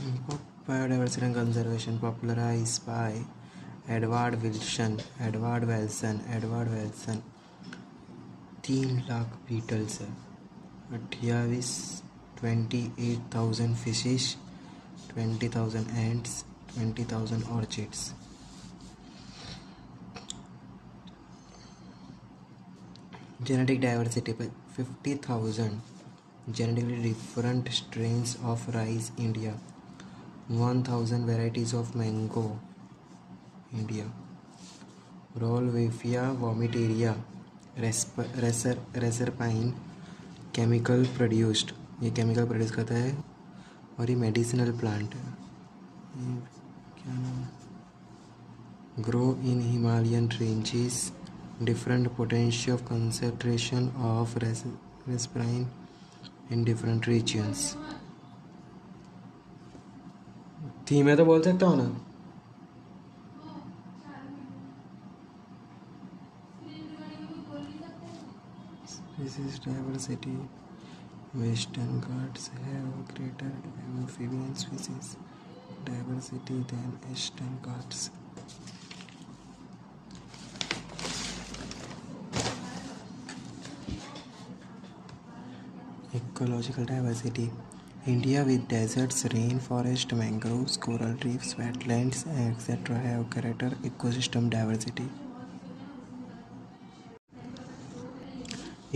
Biodiversity and conservation popularized by Edward Wilson 3 lakh beetles है, 28 28,000 fishes, 20,000 ants, 20,000 orchids. Genetic diversity पर 50,000 genetically different strains of rice India, 1,000 varieties of mango India, Rolwevia vomitoria reserpine chemical produced, ये chemical produce करता है और ये medicinal plant है। ये क्या नाम है? Grow in Himalayan ranges, different potential of concentration of reserpine in different regions. थी मैं तो बोल सकता हूँ ना। Species diversity, Western Ghats have greater amphibian species diversity than Eastern Ghats. Ecological diversity. India with deserts, rainforest, mangroves, coral reefs, wetlands, etc. have greater ecosystem diversity.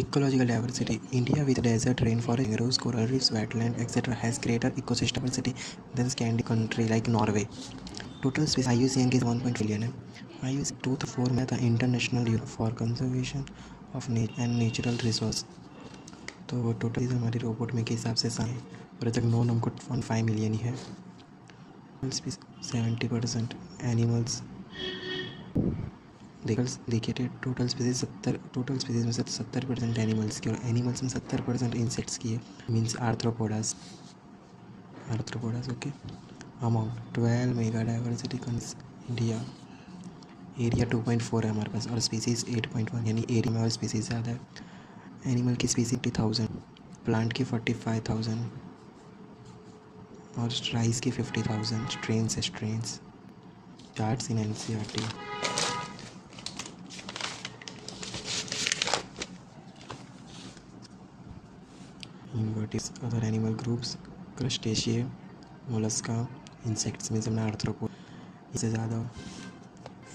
Ecological diversity. India with desert, rainforest, mangroves, coral reefs, wetland, etc. has greater ecosystem diversity than Scandinavian country like Norway. Total species IUCN is 1.1 billion है। IUCN 2004 में था international union for conservation of nature and natural resource. तो total हमारी robot में के हिसाब से सारे और तक नॉन हमको 1.5 मिलियन ही है। 70% एनिमल्स देखिए टोटल स्पीसीज में 70% एनिमल्स की और एनिमल्स में 70% इंसेक्ट्स की है, means arthropods okay. Amount 12 mega diversity India, area 2.4 है हमारे पास और स्पीसीज 8.1, यानी एरिया में और स्पीसीज ज़्यादा है। एनिमल की स्पीसीज 50,000, प्लांट की 45,000 और राइस की 50,000। Strains charts in NCERT। Invertebrates other animal groups crustacea, mollusca, insects में से आर्थ्रोपोड इससे ज़्यादा।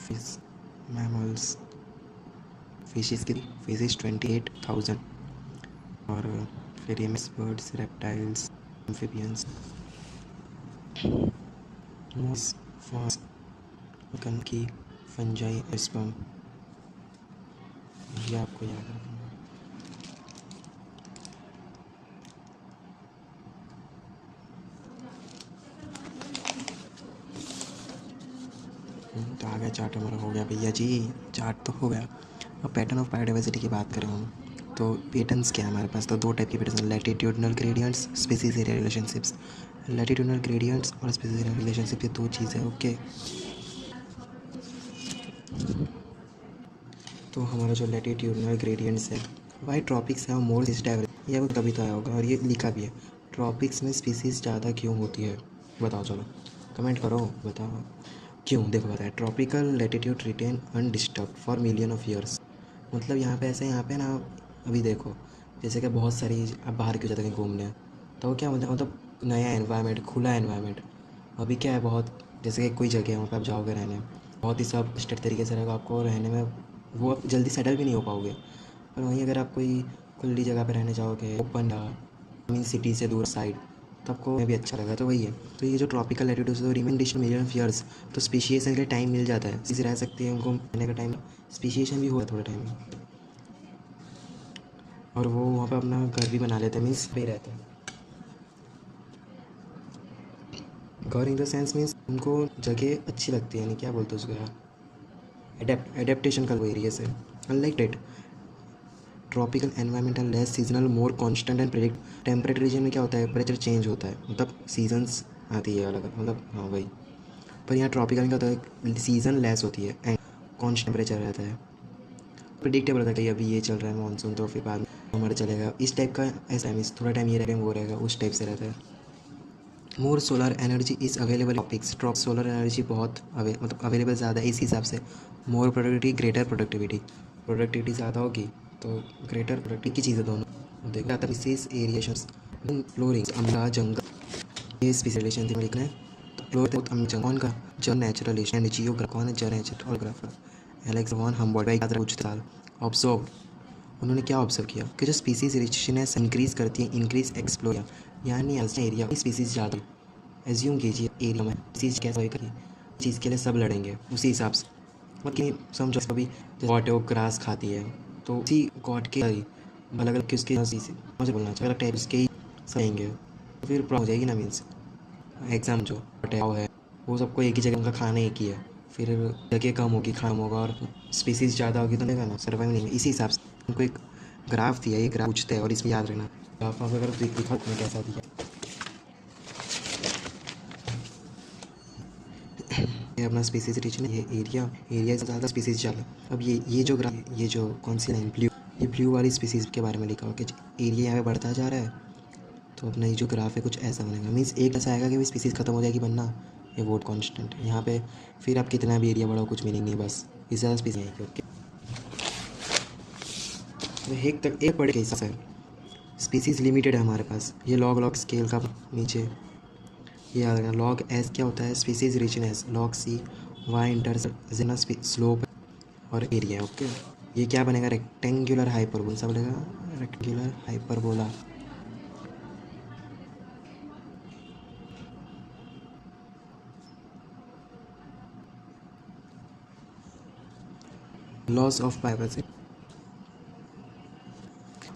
फिश मैमल्स फिशिस की फिशिस 28,000 और फेरियम्स बर्ड्स, रेप्टाइल्स, एम्फिबियंस, की फंजाई, एस्पम, ये आपको याद रखना। तो आ गया चार्ट हमारा, हो गया भैया जी, चार्ट तो हो गया। अब पैटर्न ऑफ बायोडाइवर्सिटी की बात करें हम तो पैटर्न्स क्या है हमारे पास, तो 2 टाइप के pattern, latitudinal gradients, species area relationships. Latitudinal gradients और स्पीसीज एरिया रिलेशनशिप, ये 2 चीज़ है ओके। तो हमारा जो लैटिट्यूडनल ग्रेडियंट्स है, वाई ट्रॉपिक्स है मोर इस डाइवर्स, ये कभी तो आया होगा और ये लिखा भी है, ट्रॉपिक्स में स्पीसीज ज़्यादा क्यों होती है बताओ, चलो कमेंट करो बताओ क्यों। देखो बताया, tropical latitude retain undisturbed for million of years. मतलब यहाँ पे ऐसे, यहाँ पे ना अभी देखो जैसे कि बहुत सारी अब बाहर क्यों जाते हैं घूमने, तो क्या मतलब नया एनवायरनमेंट, खुला एनवायरनमेंट। अभी क्या है, बहुत जैसे कि कोई जगह है वहाँ पे आप जाओगे रहने, बहुत ही सब स्टेट तरीके से रहेगा, आपको रहने में वो आप जल्दी सेटल भी नहीं हो पाओगे। पर वहीं अगर आप कोई खुली जगह पे रहने जाओगे, ओपन मीन सिटी से दूर साइड, तो आपको भी अच्छा लगा। तो वही है, तो ये जो ट्रॉपिकल लैटिट्यूड है रिमेंडेशन मिलियन ऑफ ईयर्स, तो स्पीशीएशन के लिए टाइम मिल जाता है, चीज़ रह सकती है, उनको रहने का टाइम, स्पीशीएशन भी हुआ थोड़ा टाइम और वो वहाँ पे अपना घर भी बना लेते हैं, मीन्स पे रहते हैं। घर इन द सेंस मीन्स उनको जगह अच्छी लगती है, यानी क्या बोलते हैं उसको यार, एडेप्टेशन का वो एरिया से। Unlike that tropical environmental less seasonal more constant and predict. Temperate region में क्या होता है, टेम्परेचर चेंज होता है, मतलब सीजन्स आती है अलग, मतलब हाँ वही। पर यहाँ ट्रॉपिकल में क्या होता है, सीज़न लेस होती है एंड कॉन्स्टेंट टेम्परेचर रहता है, प्रिडिक्टेबल रहता है कि अभी ये चल रहा है मानसून, तो फिर बाद हमारा चलेगा इस टाइप का, ऐसा है मीन्स थोड़ा टाइम ये रहेगा वो रहेगा, उस टाइप से रहता है। More solar energy is available topics drop solar energy बहुत मतलब अवेलेबल ज़्यादा है, इस हिसाब से मोर प्रोडक्टिविटी ग्रेटर प्रोडक्टिविटी ज़्यादा होगी तो ग्रेटर प्रोडक्टिविटी की चीज़ें दोनों देखा था। स्पेसिस एरिएशंस फ्लोरिंग अम्ला जंगल ये स्पेस रिलेशन में लिखना है। तो फ्लोर कौन का जर नेचुरलिस्ट एंड जियोग्राफ कौन है जर नेचुरल एलेक्स वॉन हम्बोल्ट कुछ साल ऑब्जर्व उन्होंने क्या ऑब्जर्व किया कि जो स्पीसीज रिचनेस इंक्रीज़ करती है इंक्रीज एक्सप्लोर यानी एरिया स्पीसीज ज़्यादा एज्यूम कीजिए एरिया में चीज़ कैसे करिए चीज़ के लिए सब लड़ेंगे उसी हिसाब से मतलब समझो कभी गॉट है वो ग्रास खाती है तो उसी गॉट के अलग अलग किसके मुझे बोलना चाहिए अलग टाइप उसके ही सहेंगे तो फिर प्रॉब्लम हो जाएगी ना। मीन्स एग्जाम जो पटाव है वो सबको एक ही जगह उनका खाना एक ही है फिर जगह कम होगी खाना होगा और स्पीसीज ज़्यादा होगी तो देगा ना सर्वाइव नहीं इसी हिसाब से उनको एक ग्राफ दिया ये ग्राफ पूछते हैं और इसमें याद रखना ग्राफ अगर दिखा तुम्हें कैसा दिया ये अपना स्पीसीज रीच ना ये एरिया से ज़्यादा स्पीसीज ज़्यादा। अब ये जो ग्राफ ये जो कौन सी लाइन ब्लू वाली स्पीसीज के बारे में लिखा हो कि एरिया यहाँ पे बढ़ता जा रहा है तो अपना ये जो ग्राफ है कुछ ऐसा बनेगा। मीन्स एक ऐसा आएगा कि स्पीसीज खत्म हो जाएगी बनना ये वोट कांस्टेंट है यहाँ पे फिर आप कितना भी एरिया बढ़ाओ कुछ मीनिंग नहीं बस इससे ज़्यादा स्पीसीज आएगी। ओके तो एक तक एक पड़े कैसा सर स्पीसीज लिमिटेड है हमारे पास ये लॉग स्केल का नीचे ये याद रखना लॉग एस क्या होता है species richness log C Y inter slope और एरिया। ओके ये क्या बनेगा रेक्टेंगुलर हाइपरबोला सा बनेगा rectangular hyperbola. Loss of biodiversity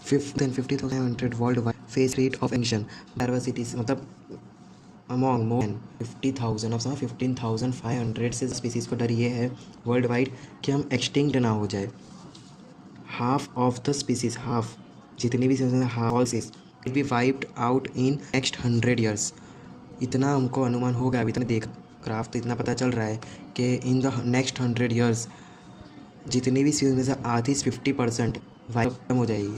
50,000 world wide face rate of extinction diversities मतलब अमॉन्ग मोर देन 50,000 ऑफ 15,500 से स्पीसीज़ को डर ये है वर्ल्ड वाइड कि हम एक्सटिंक्ट ना हो जाए। Half of the species half जितनी भी half will be wiped out in next 100 years. इतना हमको अनुमान हो गया अभी तक देख ग्राफ तो इतना पता चल रहा है कि इन द नेक्स्ट 100 ईयर्स जितनी भी स्पीसीज में से आधी 50% वाइप हो जाएगी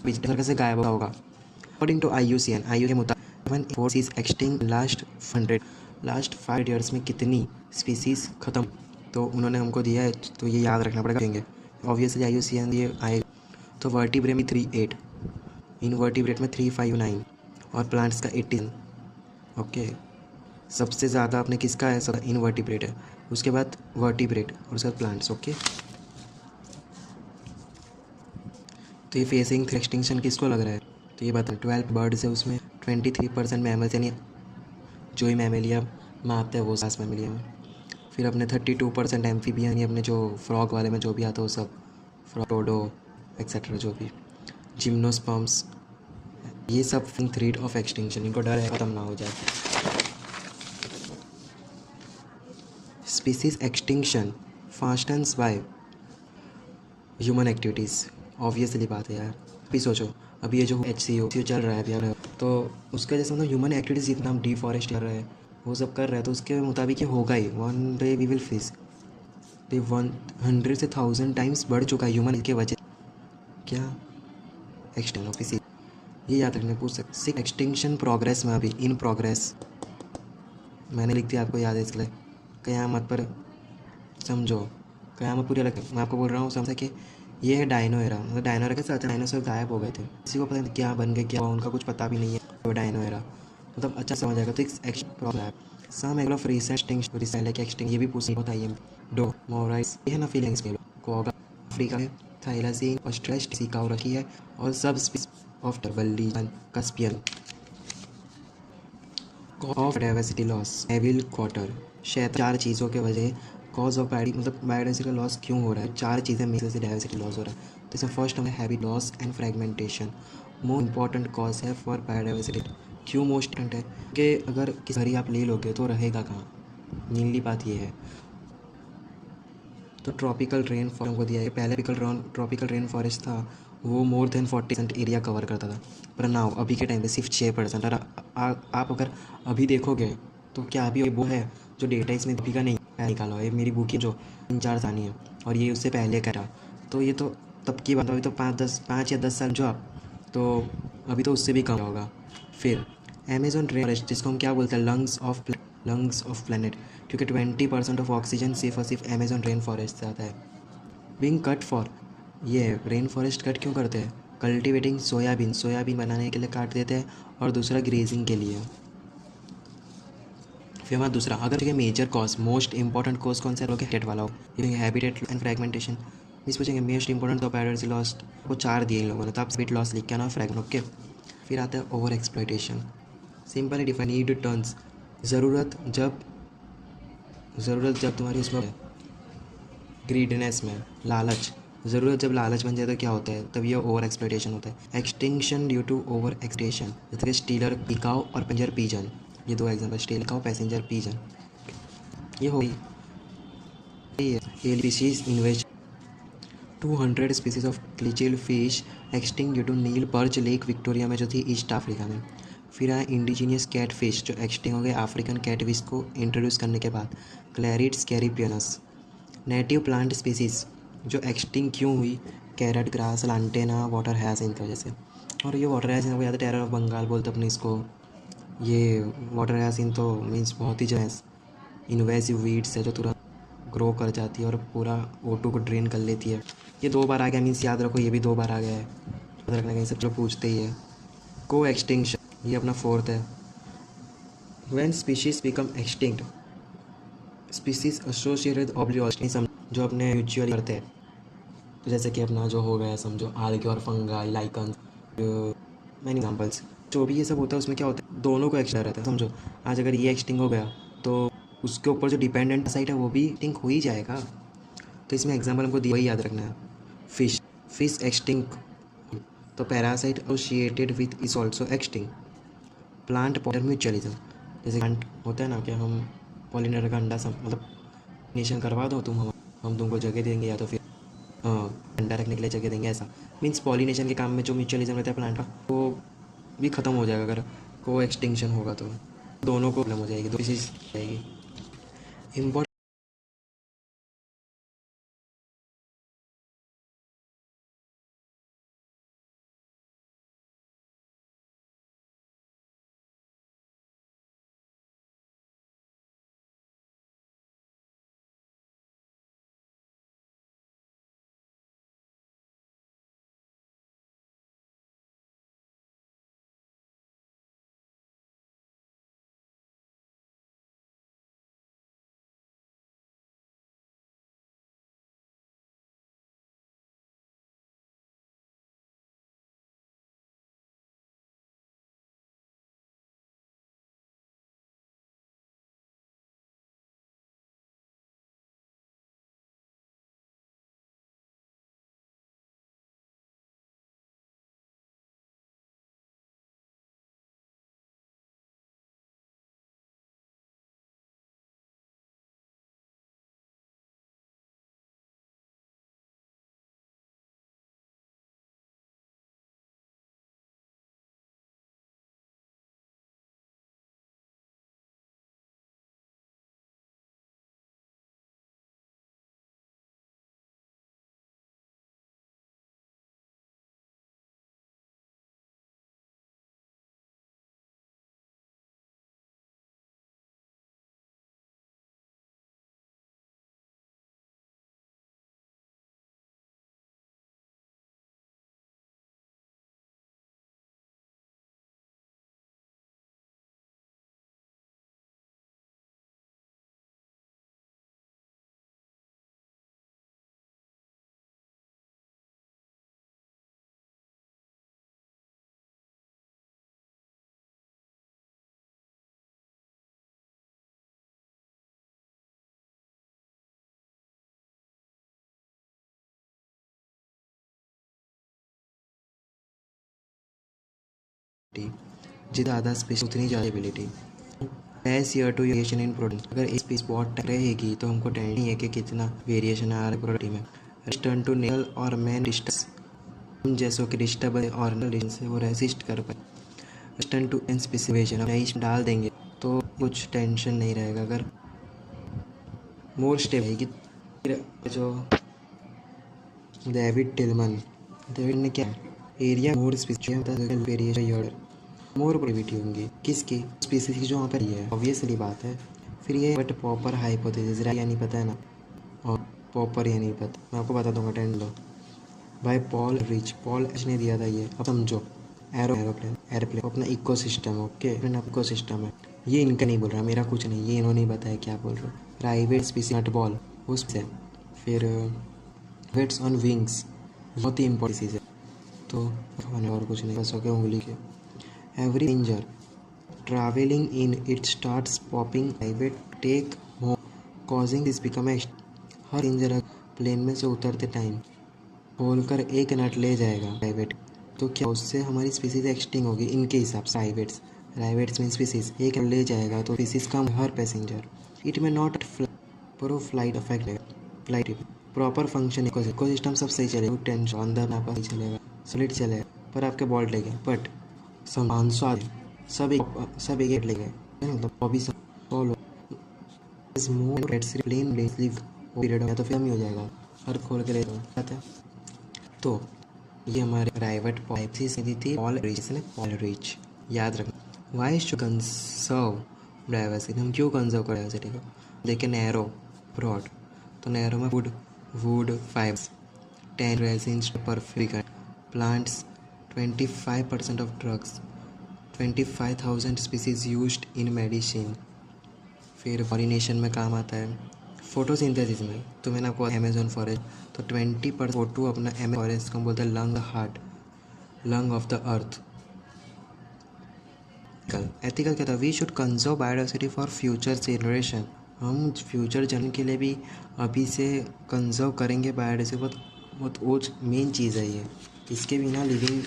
कैसे गायब होगा। अकॉर्डिंग टू आई यू के मुताबिक एक्सटिंक्ट लास्ट 5 ईयर्स में कितनी स्पीसीज ख़त्म तो उन्होंने हमको दिया है तो ये याद रखना पड़ेगा देंगे ऑब्वियसली IUCN ये आएगा। तो वर्टिब्रेट में 38 इनवर्टिब्रेट में 359 और प्लांट्स का 18। ओके सबसे ज़्यादा अपने किसका है सब इनवर्टिब्रेट है उसके बाद वर्टिब्रेट और उसके बाद प्लांट्स। ओके तो ये फेसिंग एक्सटिंक्शन किसको लग रहा है तो ये बता 12 बर्ड्स है उसमें 23% मैमल्स यानी जो ही मैमेलिया में आता है वो सास मैमेलिया में। फिर अपने 32% एम्फीबियन यानी अपने जो फ्रॉग वाले में जो भी आता है वो सब फ्रॉडो एक्सेट्रा जो भी जिम्नोस्पर्म्स ये सब थ्रेट ऑफ एक्सटिंक्शन इनको डर है ख़त्म ना हो जाए। Species extinction fastens by human activities obviously बात है यार। अभी सोचो अभी ये जो HCO चल रहा है अभी यार तो उसका जैसे मतलब ह्यूमन एक्टिविटीज़ जितना हम डिफॉरेस्ट कर रहे हैं वो सब कर रहे हैं तो उसके मुताबिक ये होगा ही one day we will face 100 से 1000 टाइम्स बढ़ चुका है ह्यूमन के वजह क्या एक्सटेंशन ऑफ ये याद रखने पूछ सकते एक्सटिंक्शन प्रोग्रेस में अभी इन प्रोग्रेस मैंने लिख दिया आपको याद है इसलिए क़यामत पर समझो क़यामत पूरी अलग मैं आपको बोल रहा हूँ समझा कि ये है डायनो एरा मतलब डायनो एरा के साथ डायनासोर गायब हो गए थे किसी को पता नहीं क्या बन गए क्या उनका कुछ पता भी नहीं है वो डायनो एरा मतलब अच्छा समझ आएगा। तो सम एग्लो ऑफ रिसेंट एक्सटिंग ये भी पूछनी होता है डो मोराइस ये है ना फीलिंग्स में कोगा अफ्रीका में थाइलासीन ऑस्ट्रेलिया सीकाउ रखी है और सब स्पीसीज ऑफ टर्बली कस्पियन of diversity loss evil quarter शायद 4 चीज़ों के वजह कॉज ऑफ मतलब बायोडाइवर्सिटी लॉस क्यों हो रहा है 4 चीज़ें में से डाइवर्सिटी लॉस हो रहा है। तो इसमें फर्स्ट हमें habit loss and fragmentation more important cause है फॉर बायोडाइवर्सिटी। क्यों मोस्ट इम्पॉर्टेंट है कि अगर किसी घर आप ले लोगे तो रहेगा कहाँ मेनली बात ये है। तो ट्रॉपिकल रेन फॉरेस्ट को दिया है पहले ट्रॉपिकल रेन फॉरेस्ट था वो मोर देन 40% एरिया कवर करता था पर नाउ अभी के टाइम पे सिर्फ 6%। और आप अगर अभी देखोगे तो क्या अभी वो है जो डेटा इसमें अभी का नहीं निकाला है मेरी बुक की जो 3-4 साल है और ये उससे पहले करा तो ये तो तब की बात अभी तो 5 या 10 साल जो आप तो अभी तो उससे भी कम होगा। फिर अमेजोन रेन फॉरेस्ट, जिसको हम क्या बोलते हैं, लंग्स ऑफ प्लेनेट, क्योंकि 20% ऑफ ऑक्सीजन सिर्फ और सिर्फ अमेजोन रेन फॉरेस्ट से आता है। बीइंग कट फॉर, ये रेन फॉरेस्ट कट क्यों करते हैं? कल्टिवेटिंग सोयाबीन बनाने के लिए काट देते हैं, और दूसरा ग्रेजिंग के लिए। फिर हमारा दूसरा, अगर ये major cause, most important cause कौन सा है? हेट वाला हो, हैबिटेट एंड फ्रेगमेंटेशन। इस पूछेंगे मोस्ट इंपॉर्टेंट तो बायोडाइवर्सिटी लॉस्ट, वो 4 दिए इन लोगों ने, तो आप हैबिट लॉस लिख के आना, फ्रेगमेंट। ओके, फिर आता है over exploitation. Simply define, need turns, ज़रूरत जब तुम्हारी उसमें ग्रीडनेस में, लालच, ज़रूरत जब लालच बन जाए तो क्या होता है? तब ये ओवर एक्सप्लॉइटेशन होता है। Extinction due to over exploitation, जैसे कि स्टीलर पिकाओ और पैसेंजर पिजन, ये 2 एग्जाम्पल, स्टीलर पिकाओ, पैसेंजर पिजन। ये हो गई स्पीशीज इन्वेस्ट, 200 स्पीसीज ऑफ क्लिचिल fish extinct due to Nile perch Lake Victoria में, जो थी ईस्ट अफ्रीका में। फिर आया इंडिजीनियस कैट फिश, जो एक्सटिंग हो गए अफ्रीकन कैट फिश को इंट्रोड्यूस करने के बाद, क्लैरिड्स कैरिपियनस। नेटिव प्लांट स्पीसीज जो एक्सटिंग क्यों हुई? कैरेट ग्रास, लांटेना, वाटर हायासिंथ की वजह से। और ये वाटर हायासिंथ को याद है, टेरर ऑफ बंगाल बोलते अपने इसको। ये वाटर हायासिंथ तो मीन्स बहुत ही जो है इन्वेसिव वीड्स है, जो तुरंत ग्रो कर जाती है और पूरा O2 को ड्रेन कर लेती है। ये 2 बार आ गया, मीन्स याद रखो ये भी 2 बार आ गया है, याद रखना, कहीं सब जो पूछते ही है। को एक्सटिंक्शन, ये अपना 4th है। When species become extinct, species associated ऑब्लियोस्टिज्म, जो अपने म्यूचुअली करते हैं, तो जैसे कि अपना जो हो गया समझो आल्गे और फंगाई, लाइकन, मैनी एग्जाम्पल्स, जो भी ये सब होता है उसमें क्या होता है, दोनों को एक्सटिंग रहता है। समझो आज अगर ये एक्सटिंग हो गया तो उसके ऊपर जो डिपेंडेंट साइट है वो भी एक्सटिंग हो ही जाएगा। तो इसमें एग्जाम्पल हमको दिया, वही याद रखना है। फिश एक्सटिंग, तो parasite associated with is also extinct. Plant pollinator mutualism, जैसे प्लांट होता है ना कि हम पॉलिनेटर का अंडा मतलब नेशन करवा दो तुम, हम तुमको जगह देंगे, या तो फिर अंडा रखने के लिए जगह देंगे, ऐसा मीन्स पॉलिनेशन के काम में जो म्यूचुअलिज्म रहता है प्लांट का, वो भी ख़त्म हो जाएगा अगर को एक्सटिंक्शन होगा। तो दोनों को प्रॉब्लम हो जाएगी, दो चीज़ जाएगी। इम्पोर्टेंट जितना ज़्यादा स्पेस उतनी ज़्यादा ability. As year to variation in product, अगर इस पे स्पॉट रहेगी तो हमको टेंशन नहीं है कि कितना वेरिएशन आ रहा है प्रोडक्ट में। रिटर्न टू नेल और मैन डिस्टेंस, हम जैसों कि डिस्टर्ब और डिस्टेंस से वो रेसिस्ट कर पाए। रिटर्न टू एन स्पेसिफिकेशन, हम नई डाल देंगे तो कुछ टेंशन नहीं रहेगा। अगर मोर स्टेप रहेगी, जो डेविड टिलमन ने क्या एरिया मोर स्पेसिफिक वेरिएशन, मोर प्रोबेबिलिटी होंगी किसकी, स्पीसीज की जो वहाँ पर है, ऑब्वियसली बात है। फिर ये बट पॉपर हाइपोथेसिस या नहीं पता है ना, और पॉपर या नहीं पता, मैं आपको बता दूंगा, टेंड लो भाई। पॉल एच ने दिया था ये। अब समझो, एरोप्लेन अपना इकोसिस्टम, ओके, इकोसिस्टम है ये, इनका नहीं बोल रहा, मेरा कुछ नहीं, ये इन्होंने ही बताया क्या बोल रहे हो। प्राइवेट स्पीसी नट बॉल उससे, फिर वेट्स ऑन विंग्स, बहुत ही इंपॉर्टेंट चीज़ है। तो मैंने और कुछ नहीं, बस हो गया उंगली के। एवरी इंजर travelling in it starts popping private take home causing this become extinct. हर इंजर प्लेन में से उतरते टाइम खोलकर एक नट ले जाएगा प्राइवेट, तो क्या उससे हमारी स्पीसीज एक्सटिंग होगी इनके हिसाब से। प्राइवेट्स मीन स्पीसीज, एक ले जाएगा तो species come her passenger. It में नॉट प्रो फ्लाइट अफेक्ट है, फ्लाइट प्रॉपर फंक्शन इकोसिस्टम सब सही चलेगा, टेंशन अंदर ना पर चलेगा, सॉलिड चलेगा, पर आपके बॉल्ट ले गए, बट सब एक ले गए, मतलब अभी तो फिर ही हो जाएगा, हर खोल के ले जाता है। तो ये हमारे प्राइवेट पॉलिसी से दी थी पॉल रिच, याद रखना। वाई शुड कंजर्व डाइवर्सिटी, हम क्यों कंजर्व कर डाइवर्सिटी को। देखिए नैरो ब्रॉड, तो नैरो में वुड फाइब्स 10 रेजिन्स पर plants 25% of drugs 25,000 species used in medicine. फिर पॉलिनेशन में काम आता है, फोटोसिंथेसिस में, तो मैंने आपको अमेजोन फॉरेस्ट, तो 20% फोटो अपना फॉरेस्ट को बोलते हैं lung of the earth. Ethical क्या था, we should conserve biodiversity for future generation, हम फ्यूचर जनरेशन के लिए भी अभी से कंजर्व करेंगे बायोडाइवर्सिटी, बहुत वो मेन चीज़ है ये, इसके बिना लिविंग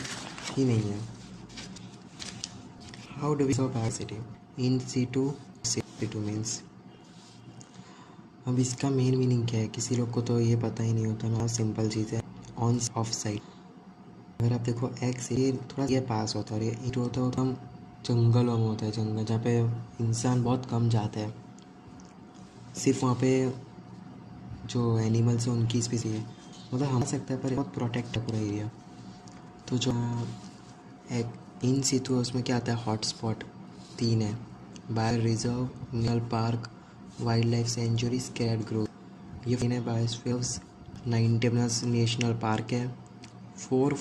ही नहीं है। How do we conserve biodiversity in situ means, अब इसका मेन मीनिंग क्या है, किसी लोग को तो ये पता ही नहीं होता ना, सिंपल चीज़ है, ऑन ऑफ साइड। अगर आप देखो एक्स, ये थोड़ा ये पास होता है, और ये ईट होता है, तो हम जंगलों में होता है, जंगल जहाँ पे इंसान बहुत कम जाता है, सिर्फ वहाँ पे जो एनिमल्स हैं उनकी स्पीसी है, मतलब हम सकता है, पर बहुत प्रोटेक्ट है पूरा एरिया। तो जो एक इन सीटू है उसमें क्या आता है, हॉटस्पॉट 3 है, bio reserve, national park, wild life sanctuary, स्कैड Grove, ये 3 है। बायोस्फीयर्स 90 नेशनल पार्क है, 4